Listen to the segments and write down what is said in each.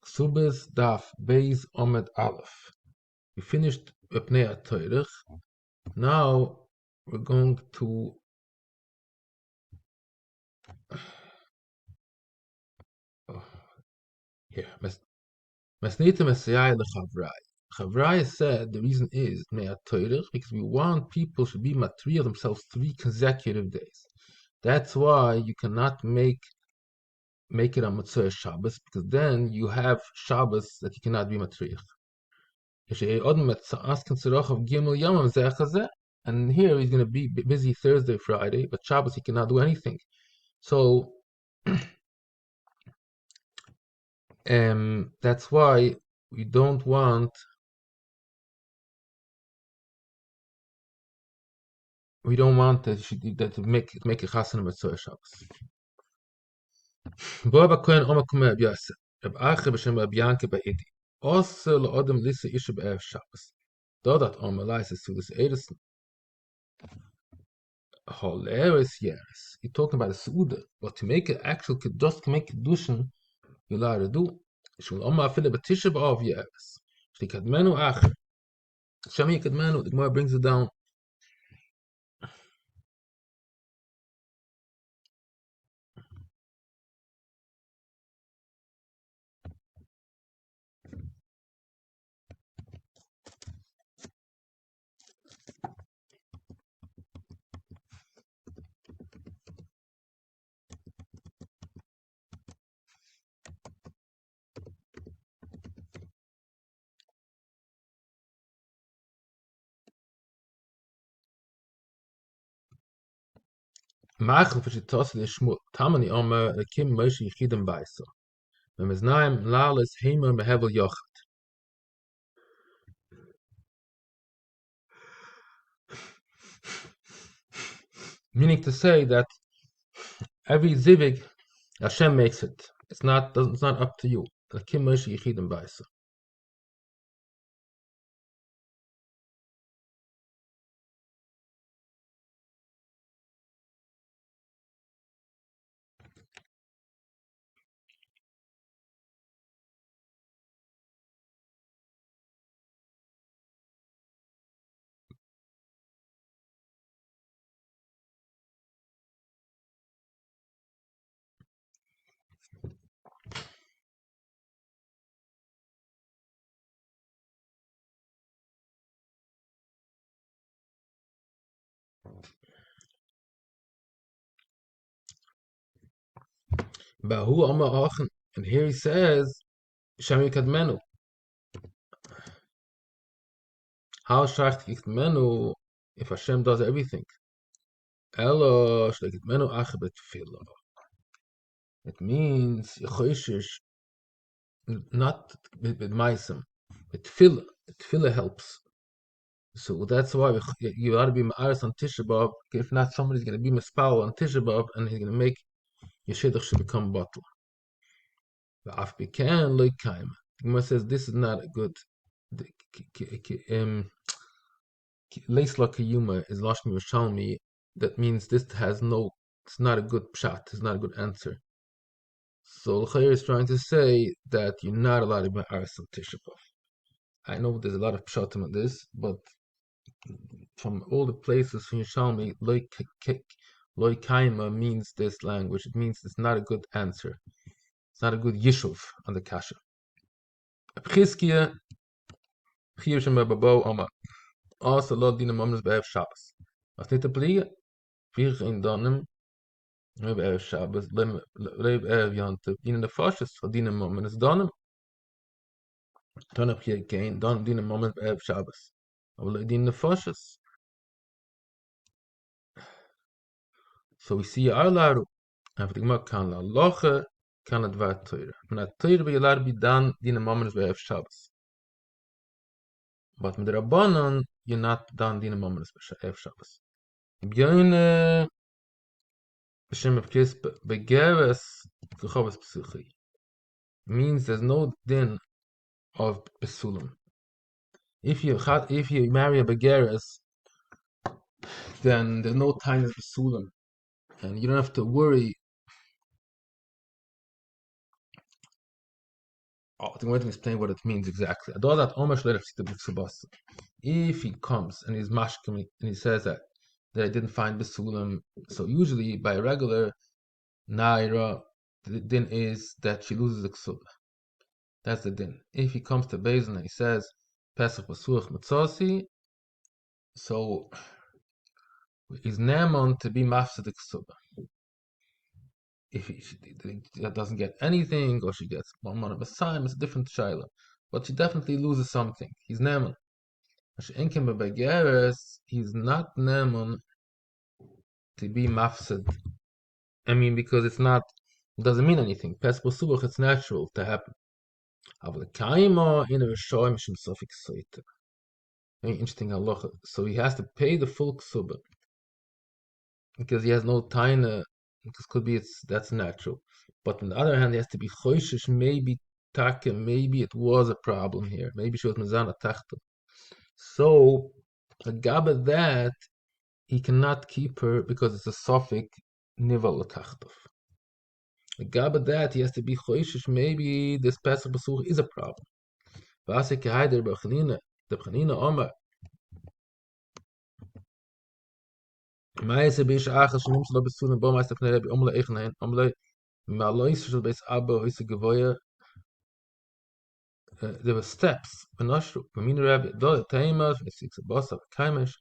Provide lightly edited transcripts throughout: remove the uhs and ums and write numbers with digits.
Kesubos daf beis omed aleph. We finished Pnei Torah. Now we're going to oh, here. Mesnita Messiah lechavrai. Chavrai said the reason is Pnei Torah because we want people to be material themselves 3 consecutive days. That's why you cannot make it on Motzei Shabbos because then you have Shabbos that you cannot be material. And here he's going to be busy Thursday, Friday, but Shabbos he cannot do anything. So that's why we don't want that to make a chasana mitzvah Shabbos. Also, Adam lisa isha be'ev Shabbos. Dodat Omelais to this Edis hilarious, yes. You're talking about a Suuda, but to make an actual just to make kedushin, you allowed to do. Shul Omar Philip Batisha of yes. Shlikadmenu Acher. Shami Kadmenu, the Gemara brings it down. Machel for Shitos Lishmut. Tamani Omer, the Kim Moshe Yichidim Baisa. Memeznaim Lalis Hamer Mehevel Yochad. Meaning to say that every zivig Hashem makes it. It's not up to you. The Kim Moshe Yichidim Baisa. Bahu Omer Ochen. And here he says, Shami Kadmenu. How Shacht Kadmenu if Hashem does everything? Elo Shlikadmenu Acher Betfilo. It means Yechoishish, not with Maisim. Tefillah helps. So that's why you ought to be Ma'aris on Tisha B'Av. If not, somebody's going to be Mispal on Tisha B'Av and he's going to make your Shidduch should become bottle. Af Bikan Loy Kaim. Gemara says this is not a good. Leisla Kiyuma is Lashmi Yerushalmi. That means this has no. It's not a good pshat. It's not a good answer. So L'chayer is trying to say that you're not allowed to be Ma'aris on Tisha B'Av. I know there's a lot of pshatim on this, but from all the places from Yerushalmi, Loi Kaima means this language. It means it's not a good answer. It's not a good yishuv on the kasha. Chizkiya, Chiyushem Babo Oma. Also, Lord Dina Momnas Be'ev Shabbos. Was nicht der Pliege? Vier in Donem, Be'ev Shabbos, Leib Ev Yontev, Dina the Foshes, for Dina Momnas Donem. Donep hier kein, Don Dina Momnas Be'ev Shabbos. Aber Dina the Foshes. So we see our Laru. And for the Gemara kan la loche, kan het waar Torah. When a Torah be allowed to be done, Dina Momnas Be'ev Shabbos. But with the Rabbanon, you're not done Dina Momnas Be'ev Shabbos. B'yoyne B'shem B'kis B'geres T'chovas P'suchi means there's no din of Besulim. If you marry a Begeres, then there's no time of Besulim. And you don't have to worry I'm going to explain what it means exactly. If he comes and he's mashkim and he says that I didn't find besulim, so usually by a regular naira, the din is that she loses the ksuba. That's the din. If he comes to Beis and he says Pesach Basuach Mitzasi, so he's naman to be mafsed the ksuba. If she doesn't get anything, or she gets one month of a time, it's a different shaila. But she definitely loses something. He's neman. He's not neman to be mafsed. I mean, because it doesn't mean anything. Pesach Basuach, it's natural to happen. Aber kaima in a Rishoim shim sofik soite. Very interesting halacha. So he has to pay the full ksuba because he has no taina. Because could be that's natural, but on the other hand, he has to be choishish. Maybe taka. Maybe it was a problem here. Maybe she was mezana tachta. So agaba that he cannot keep her because it's a suffix nival tachtov. Agaba that he has to be choishish. Maybe this Pesach Basuch is a problem. V'asek haider b'chanina. The b'chanina Omar. Meise bish achas shnim shlo besulen bo meister knele bi omle eigenen omle malois shlo bes abba hoise gewoye. There were steps benashru min rabbi do taimas six boss of kaimish.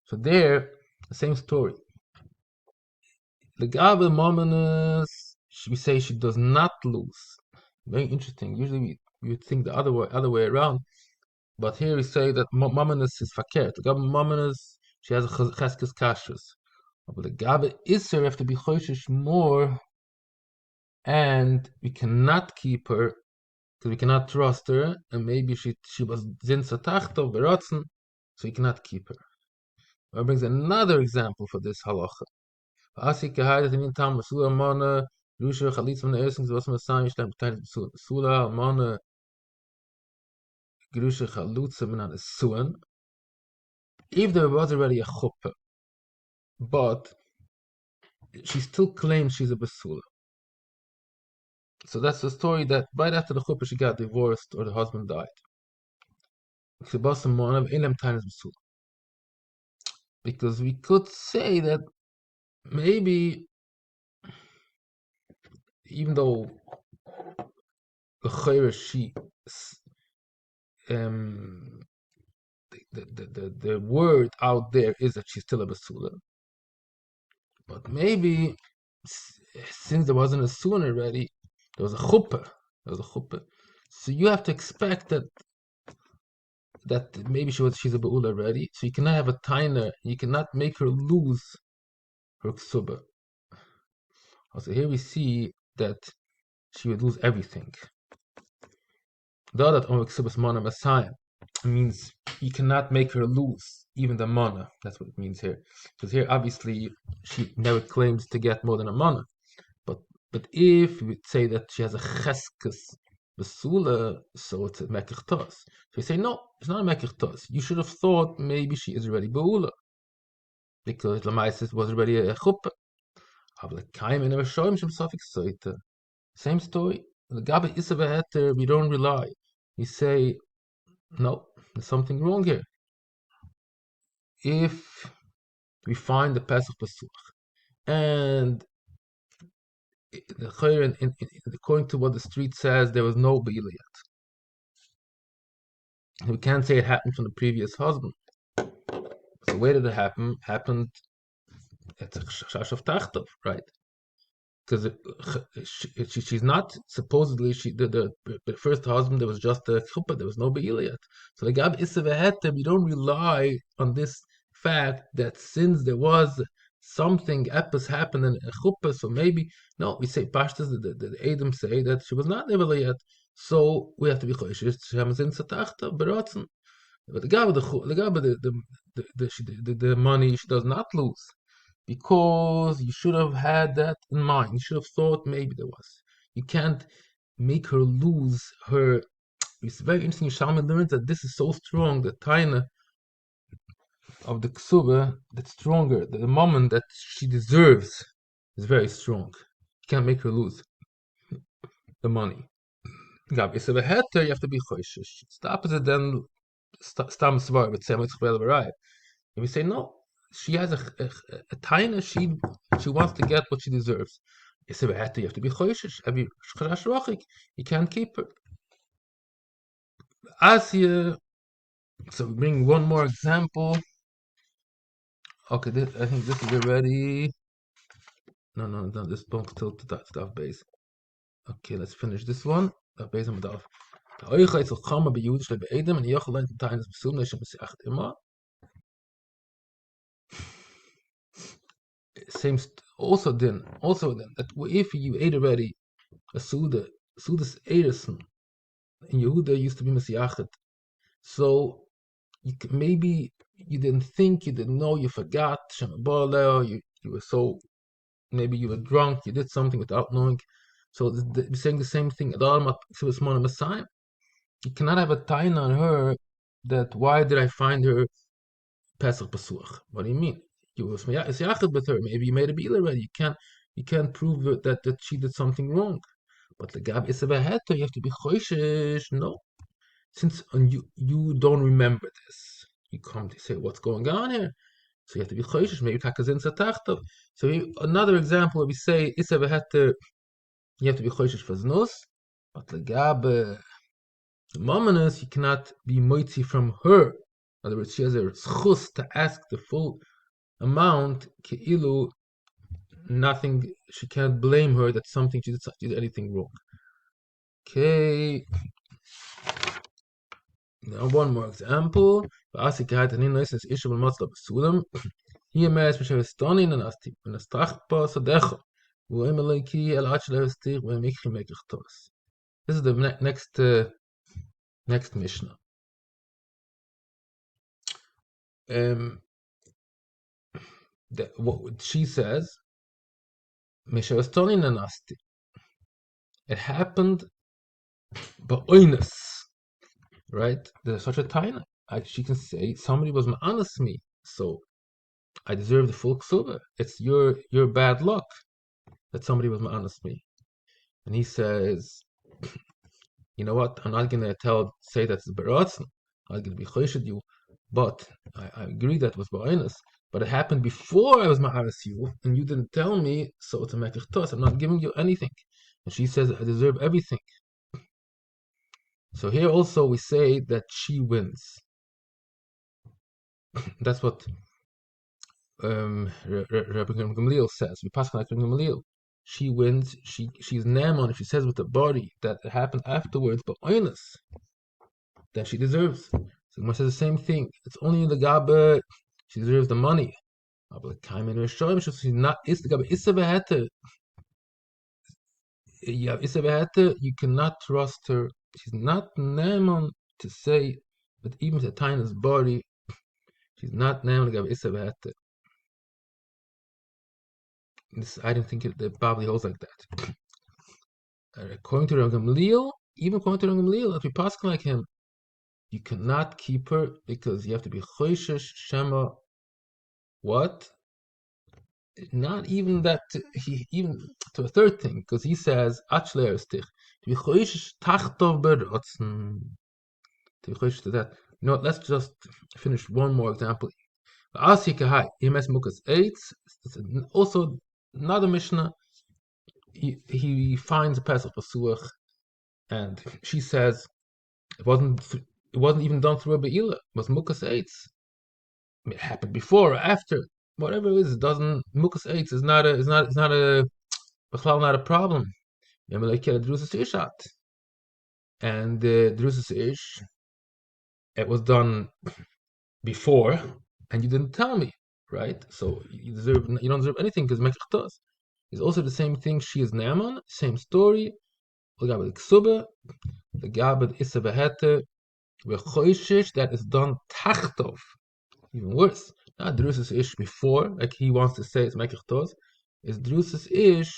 So there the same story. The gabe mominus we say she does not lose. Very interesting. Usually we would think the other way around, but here we say that mominus is fakert. The gabe mominus she has a cheskes kashrus. But the gabe Isser we have to be choishish more, and we cannot keep her because we cannot trust her, and maybe she was zinsa tachto berotzen, so we cannot keep her. That brings another example for this halacha. Asi kahayat in tam masula mana rusha chalitz from the ersings was masan yishlam b'tayt masula mana grusha chalutza min an suan. If there was already a chuppah, but she still claims she's a basula. So that's the story that right after the chuppah she got divorced or the husband died. Because we could say that maybe even though she the word out there is that she's still a basula, but maybe since there wasn't a suan already, there was a chuppah. So you have to expect that maybe she's a baula already. So you cannot have a tainer. You cannot make her lose her ksuba. Also here we see that she would lose everything. That ksuba's mana masayim means you cannot make her lose even the mana. That's what it means here. Because here obviously she never claims to get more than a mana. But if we say that she has a cheskes besula, so it's a mekirtos. So we say no, it's not a mekirtos. You should have thought maybe she is already beula because Lamaisis was already a chuppah. Same story. The gabe isaveheter, we don't rely. We say no, there's something wrong here. If we find the Pesach Pasuch and according to what the street says, there was no Beila yet. We can't say it happened from the previous husband. So where did it happen? Happened at Chash of Tachtov, right? Because she's not supposedly the first husband. There was just a chuppah. There was no beila yet. So the gab isavehete. We don't rely on this fact that since there was something epis happened in a chuppah, so maybe no. We say pashtas. The Edom say that she was not never yet. So we have to be choishes. Shemazin satachta berotzen. But the gab the money she does not lose. Because you should have had that in mind. You should have thought maybe there was. You can't make her lose her. It's very interesting. Shalman learns that this is so strong. The taina of the ksuba that's stronger. The moment that she deserves is very strong. You can't make her lose the money. Gab is a heter, you have to be choishish. It's the opposite than stam svar with same right. If we say no, she has a taina, she wants to get what she deserves. Is a heter, you have to be choishish. Every shcharash rochik, you can't keep her. As you, so we bring one more example. Okay, I think this is already. No, this don't tilt to that stuff base. Okay, let's finish this one. Base on the Oicha is Chama be Yudish lebe Edom and Yochel learned the times Besum Neshem Besiach Ima. Same also then that if you ate already a Suda's Edison in Yehuda used to be Mesiachet. So maybe you didn't think, you didn't know, you forgot, you were so, maybe you were drunk, you did something without knowing. So we're saying the same thing. You cannot have a tain on her that why did I find her Pesach Pasuach? What do you mean? You was yachid with her. Maybe you made a deal already. You can't prove that she did something wrong. But the gab is a heter. You have to be choishish. No, since you don't remember this, you come to say what's going on here. So you have to be choishish. Maybe takazin satachtav. So another example where we say is a heter. You have to be choishish for znus. But the gab. The mominus, you cannot be moitzi from her. In other words, she has a schus to ask the full amount, ke'ilu, nothing, she can't blame her that something she did anything wrong. Okay. Now one more example. V'asi k'hat anin noises isha b'matzla b'sulam. Hi emes b'sheves tonin and asti. V'nastachpa sadecha. V'oim eleki el ach levestich v'emikchi mekich tos. This is the next Mishnah. What she says, it happened ba'oinus, right? There's such a taina. She can say somebody was ma'anas me, so I deserve the full ksuba. It's your bad luck that somebody was ma'anas me. And he says, you know what? I'm not gonna say that's beratzn. I'm gonna be choshid you, but I agree that was ba'oinus. But it happened before I was ma'anas you, and you didn't tell me, so it's a mekich tos. I'm not giving you anything. And she says, I deserve everything. So here also we say that she wins. That's what Rabbi Gamliel says. We pass like Rabbi Gamliel. She wins. She's Naaman. If she says with the body that it happened afterwards, but honest, then she deserves. So Gemara says the same thing. It's only in the Gabe she deserves the money. She's not is the Gabe Isabahete. You cannot trust her. She's not Naaman to say, but even the Taina's body, she's not Naaman to Gabe Isabahete. I don't think it probably holds like that. According to Rabbi Gamliel, even according to Rabbi Gamliel, if you pass like him, you cannot keep her because you have to be choishish shema. What? Not even that. Even to a third thing, because he says achler stich to be choishish tachtov berotzen. To be choishish to that. You know what? Let's just finish one more example. Asika Imes mukas eitz. Also another Mishnah. He finds a Pesach Pasuach, and she says it wasn't even done through a Be'ila. It was Mukas Eitz. It happened before or after. Whatever it is, it doesn't. Mukas Eitz is not a problem. And the Drusas Ish, it was done before, and you didn't tell me, right? So you don't deserve anything because Mekach does. It's also the same thing. She is Naaman, same story. The Gabed Issa Behete, that is done Tachtov. Even worse. Not Drusus Ish before, like he wants to say it's Mekach Tos. It's Drusus Ish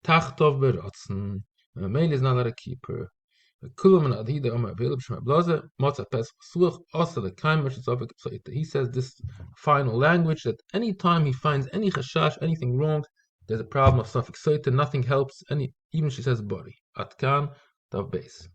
Tachtov Berotzen. A male is not allowed to keep her. He says this final language that anytime he finds any chashash, anything wrong, there's a problem of suffix soita, nothing helps, even she says body. Atkan, Tav base.